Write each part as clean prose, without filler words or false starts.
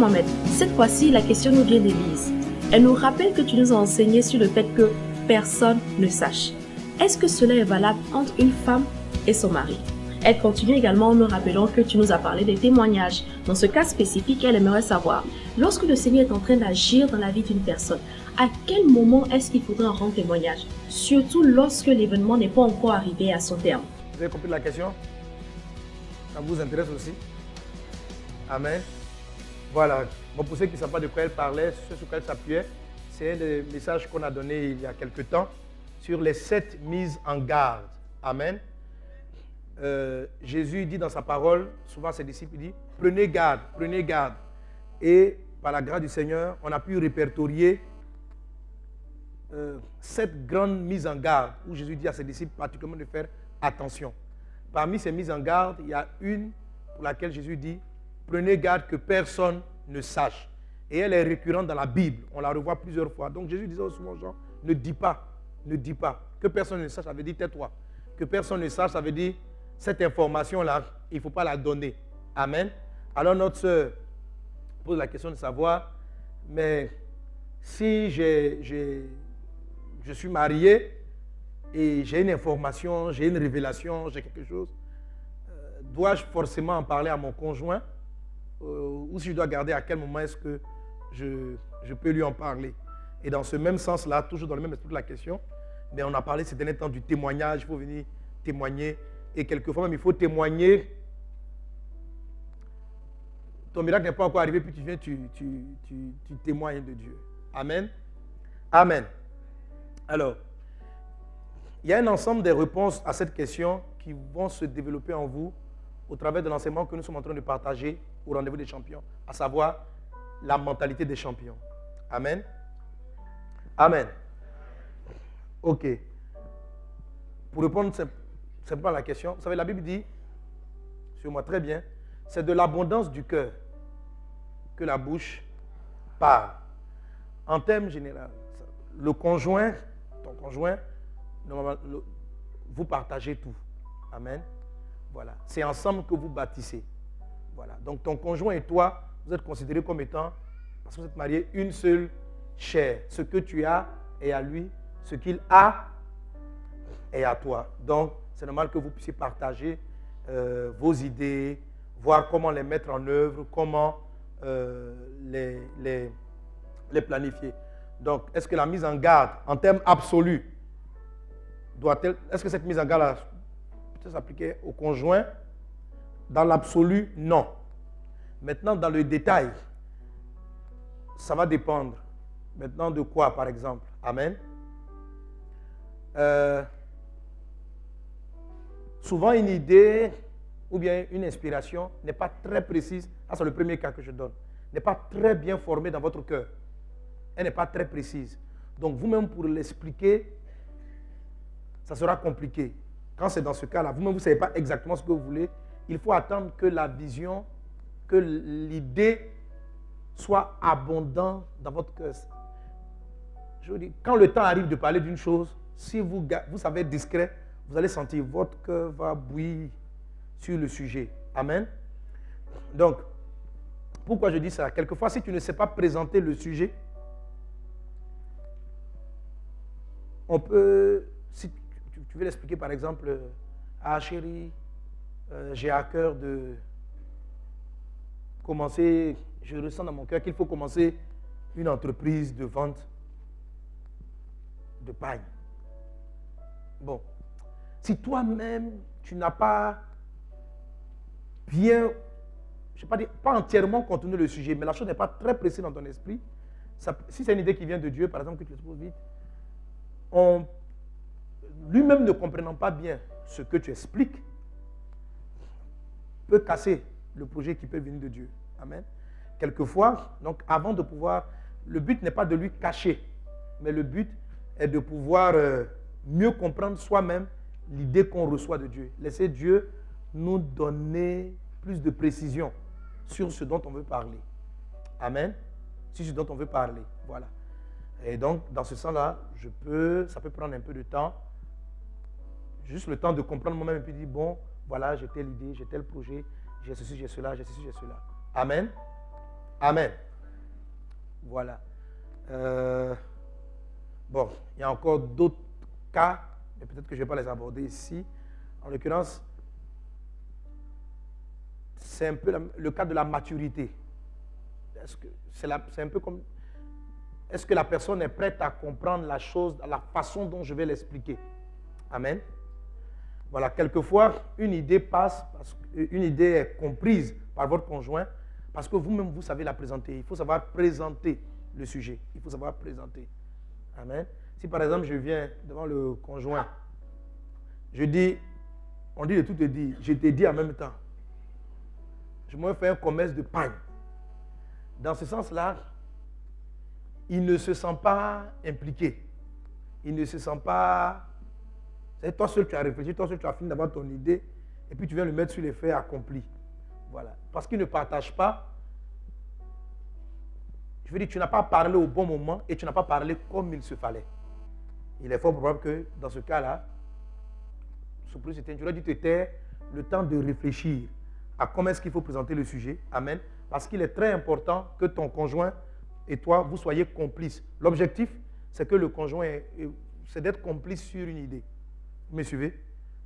Mohamed, cette fois-ci, la question nous vient d'Élise. Elle nous rappelle que tu nous as enseigné sur le fait que personne ne sache. Est-ce que cela est valable entre une femme et son mari? Elle continue également en me rappelant que tu nous as parlé des témoignages. Dans ce cas spécifique, elle aimerait savoir, lorsque le Seigneur est en train d'agir dans la vie d'une personne, à quel moment est-ce qu'il faudrait en rendre témoignage? Surtout lorsque l'événement n'est pas encore arrivé à son terme. Vous avez compris la question? Ça vous intéresse aussi? Amen. Voilà. Bon, pour ceux qui ne savent pas de quoi elle parlait, ce sur quoi elle s'appuyait, c'est un des messages qu'on a donné il y a quelque temps sur les 7 mises en garde. Amen. Jésus dit dans sa parole, souvent à ses disciples, il dit « Prenez garde, prenez garde ». Et par la grâce du Seigneur, on a pu répertorier 7 grandes mises en garde où Jésus dit à ses disciples particulièrement de faire attention. Parmi ces mises en garde, il y a une pour laquelle Jésus dit « Prenez garde que personne ne sache ». Et elle est récurrente dans la Bible, on la revoit plusieurs fois. Donc Jésus disait souvent aux gens « Ne dis pas, ne dis pas ». Que personne ne sache, ça veut dire « tais-toi ». Que personne ne sache, ça veut dire cette information-là, il ne faut pas la donner. Amen. Alors notre sœur pose la question de savoir, mais si je suis marié et j'ai une information, j'ai une révélation, j'ai quelque chose, dois-je forcément en parler à mon conjoint ou si je dois garder à quel moment est-ce que je peux lui en parler? Et dans ce même sens-là, toujours dans le même esprit de la question, mais on a parlé ces derniers temps du témoignage, il faut venir témoigner. Et quelquefois même, il faut témoigner. Ton miracle n'est pas encore arrivé, puis tu viens, tu témoignes de Dieu. Amen. Amen. Alors, il y a un ensemble de réponses à cette question qui vont se développer en vous au travers de l'enseignement que nous sommes en train de partager au rendez-vous des champions, à savoir la mentalité des champions. Amen. Amen. Ok. Pour répondre simplement à la question, vous savez, la Bible dit, sur moi très bien, c'est de l'abondance du cœur que la bouche parle. En termes généraux, le conjoint, ton conjoint, vous partagez tout. Amen. Voilà. C'est ensemble que vous bâtissez. Voilà. Donc ton conjoint et toi, vous êtes considérés comme étant, parce que vous êtes mariés, une seule chair. Ce que tu as est à lui, ce qu'il a est à toi. Donc, c'est normal que vous puissiez partager vos idées, voir comment les mettre en œuvre, comment les planifier. Donc, est-ce que la mise en garde, en termes absolus, est-ce que cette mise en garde peut s'appliquer au conjoint? Dans l'absolu, non. Maintenant, dans le détail, ça va dépendre. Maintenant, de quoi, par exemple? Amen. Souvent, une idée ou bien une inspiration n'est pas très précise. Ah, c'est le premier cas que je donne. N'est pas très bien formée dans votre cœur. Elle n'est pas très précise. Donc, vous-même, pour l'expliquer, ça sera compliqué. Quand c'est dans ce cas-là, vous-même, vous ne savez pas exactement ce que vous voulez. Il faut attendre que la vision, que l'idée soit abondante dans votre cœur. Je vous dis, quand le temps arrive de parler d'une chose, si vous savez être discret, vous allez sentir votre cœur va bouillir sur le sujet. Amen. Donc, pourquoi je dis ça? Quelquefois, si tu ne sais pas présenter le sujet, on peut, si tu veux l'expliquer par exemple, ah chérie, j'ai à cœur de commencer, je ressens dans mon cœur qu'il faut commencer une entreprise de vente de paille. Bon, si toi-même, tu n'as pas bien, je ne sais pas dire, pas entièrement contenu le sujet, mais la chose n'est pas très précise dans ton esprit, si c'est une idée qui vient de Dieu, par exemple, que tu exposes vite, lui-même ne comprenant pas bien ce que tu expliques, peut casser le projet qui peut venir de Dieu. Amen. Quelquefois, donc avant de pouvoir, le but n'est pas de lui cacher, mais le but est de pouvoir mieux comprendre soi-même l'idée qu'on reçoit de Dieu. Laissez Dieu nous donner plus de précision sur ce dont on veut parler. Amen. Sur ce dont on veut parler. Voilà. Et donc, dans ce sens-là, ça peut prendre un peu de temps. Juste le temps de comprendre moi-même et puis dire, bon, voilà, j'ai telle idée, j'ai tel projet, j'ai ceci, j'ai cela, j'ai ceci, j'ai cela. Amen. Amen. Voilà. Bon, il y a encore d'autres cas, mais peut-être que je ne vais pas les aborder ici. En l'occurrence, c'est un peu le cas de la maturité. C'est un peu comme... Est-ce que la personne est prête à comprendre la chose, la façon dont je vais l'expliquer? Amen. Voilà, quelquefois, une idée passe, une idée est comprise par votre conjoint, parce que vous-même, vous savez la présenter. Il faut savoir présenter le sujet. Il faut savoir présenter. Amen. Si par exemple, je viens devant le conjoint, je dis, on dit de tout te dire, je t'ai dit en même temps. Je me fais un commerce de pain. Dans ce sens-là, il ne se sent pas impliqué. Il ne se sent pas... C'est toi seul tu as réfléchi, toi seul tu as fini d'avoir ton idée, et puis tu viens le mettre sur les faits accomplis. Voilà. Parce qu'il ne partage pas. Je veux dire, tu n'as pas parlé au bon moment et tu n'as pas parlé comme il se fallait. Il est fort probable que dans ce cas-là, tu aurais dû te taire le temps de réfléchir à comment est-ce qu'il faut présenter le sujet. Amen. Parce qu'il est très important que ton conjoint et toi, vous soyez complices. L'objectif, c'est que le conjoint, c'est d'être complice sur une idée. Vous me suivez?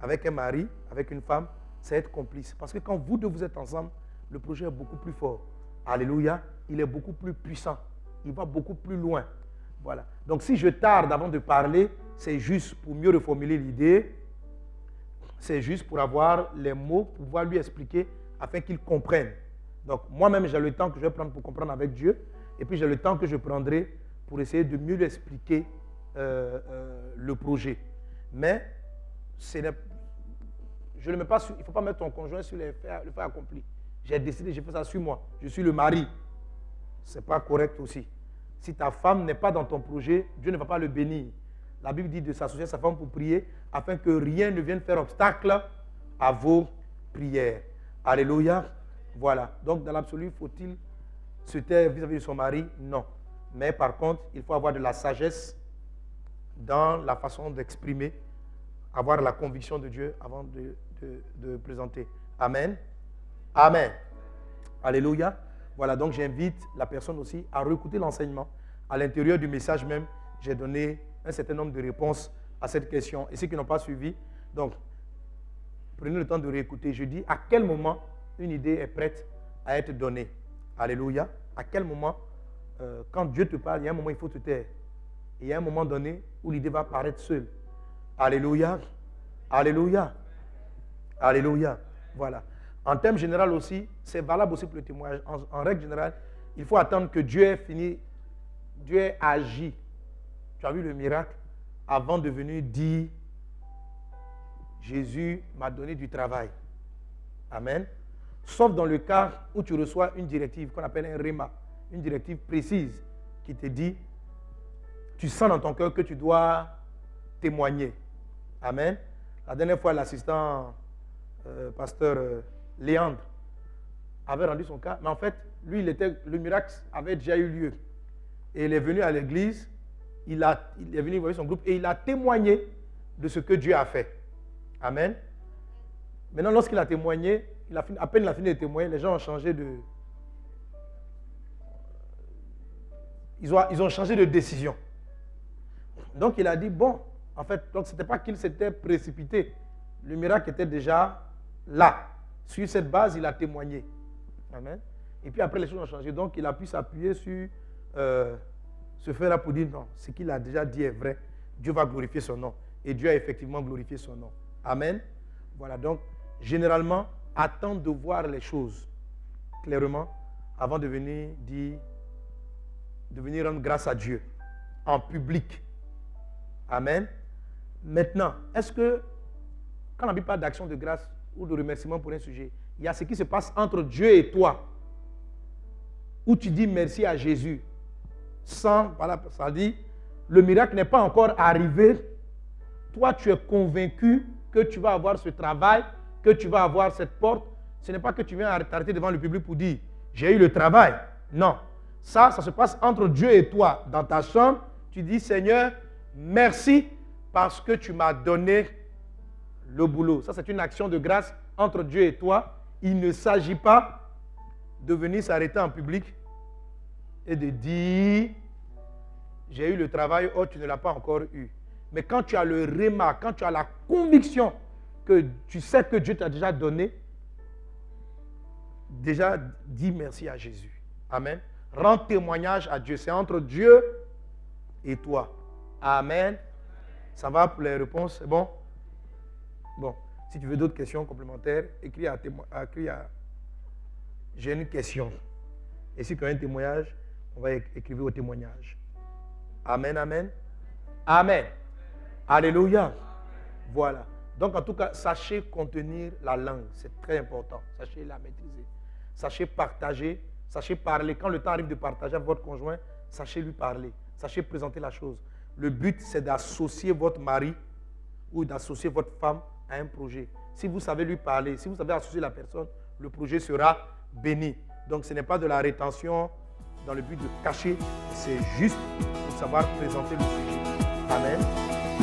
Avec un mari, avec une femme, c'est être complice. Parce que quand vous deux vous êtes ensemble, le projet est beaucoup plus fort. Alléluia. Il est beaucoup plus puissant. Il va beaucoup plus loin. Voilà. Donc si je tarde avant de parler, c'est juste pour mieux reformuler l'idée. C'est juste pour avoir les mots, pour pouvoir lui expliquer afin qu'il comprenne. Donc moi-même, j'ai le temps que je vais prendre pour comprendre avec Dieu. Et puis j'ai le temps que je prendrai pour essayer de mieux lui expliquer le projet. Mais je ne mets pas il ne faut pas mettre ton conjoint sur le fait accompli. J'ai décidé, j'ai fait ça sur moi. Je suis le mari. Ce n'est pas correct aussi. Si ta femme n'est pas dans ton projet, Dieu ne va pas le bénir. La Bible dit de s'associer à sa femme pour prier afin que rien ne vienne faire obstacle à vos prières. Alléluia. Voilà. Donc, dans l'absolu, faut-il se taire vis-à-vis de son mari? Non. Mais par contre, il faut avoir de la sagesse dans la façon d'exprimer, avoir la conviction de Dieu avant de présenter. Amen. Amen. Alléluia. Voilà, donc j'invite la personne aussi à réécouter l'enseignement. À l'intérieur du message même, j'ai donné un certain nombre de réponses à cette question. Et ceux qui n'ont pas suivi, donc, prenez le temps de réécouter. Je dis à quel moment une idée est prête à être donnée. Alléluia. À quel moment, quand Dieu te parle, il y a un moment où il faut te taire. Et il y a un moment donné où l'idée va apparaître seule. Alléluia. Alléluia. Alléluia. Voilà. En termes général aussi, c'est valable aussi pour le témoignage. En règle générale, il faut attendre que Dieu ait fini, Dieu ait agi. Tu as vu le miracle avant de venir dire Jésus m'a donné du travail. Amen. Sauf dans le cas où tu reçois une directive qu'on appelle un réma, une directive précise qui te dit, tu sens dans ton cœur que tu dois témoigner. Amen. La dernière fois, l'assistant pasteur Léandre avait rendu son cas, mais en fait, lui, le miracle avait déjà eu lieu. Et il est venu à l'église, il est venu voir son groupe et il a témoigné de ce que Dieu a fait. Amen. Maintenant, lorsqu'il a témoigné, à peine il a fini de témoigner, les gens ont changé de... Ils ont changé de décision. Donc, il a dit, bon, en fait, ce n'était pas qu'il s'était précipité. Le miracle était déjà là. Sur cette base, il a témoigné. Amen. Et puis après, les choses ont changé. Donc, il a pu s'appuyer sur ce fait-là pour dire, non, ce qu'il a déjà dit est vrai. Dieu va glorifier son nom. Et Dieu a effectivement glorifié son nom. Amen. Voilà, donc, généralement, attends de voir les choses clairement avant de venir rendre grâce à Dieu en public. Amen. Maintenant, est-ce que quand on n'a pas d'action de grâce ou de remerciement pour un sujet, il y a ce qui se passe entre Dieu et toi, où tu dis merci à Jésus, voilà, ça dit, le miracle n'est pas encore arrivé, toi tu es convaincu que tu vas avoir ce travail, que tu vas avoir cette porte. Ce n'est pas que tu viens t'arrêter devant le public pour dire, j'ai eu le travail. Non, ça se passe entre Dieu et toi, dans ta chambre, tu dis, Seigneur, merci parce que tu m'as donné le boulot. Ça, c'est une action de grâce. Entre Dieu et toi, il ne s'agit pas de venir s'arrêter en public et de dire, j'ai eu le travail, oh, tu ne l'as pas encore eu. Mais quand tu as le réma, quand tu as la conviction que tu sais que Dieu t'a déjà donné, déjà dis merci à Jésus. Amen. Rends témoignage à Dieu. C'est entre Dieu et toi. Amen. Ça va pour les réponses, c'est bon? Bon, si tu veux d'autres questions complémentaires, écris à j'ai une question. Et si tu as un témoignage, on va écrire au témoignage. Amen, amen. Amen. Alléluia. Voilà. Donc en tout cas, sachez contenir la langue. C'est très important. Sachez la maîtriser. Sachez partager. Sachez parler. Quand le temps arrive de partager avec votre conjoint, sachez lui parler. Sachez présenter la chose. Le but, c'est d'associer votre mari ou d'associer votre femme à un projet. Si vous savez lui parler, si vous savez associer la personne, le projet sera béni. Donc ce n'est pas de la rétention dans le but de cacher, c'est juste pour savoir présenter le sujet. Amen.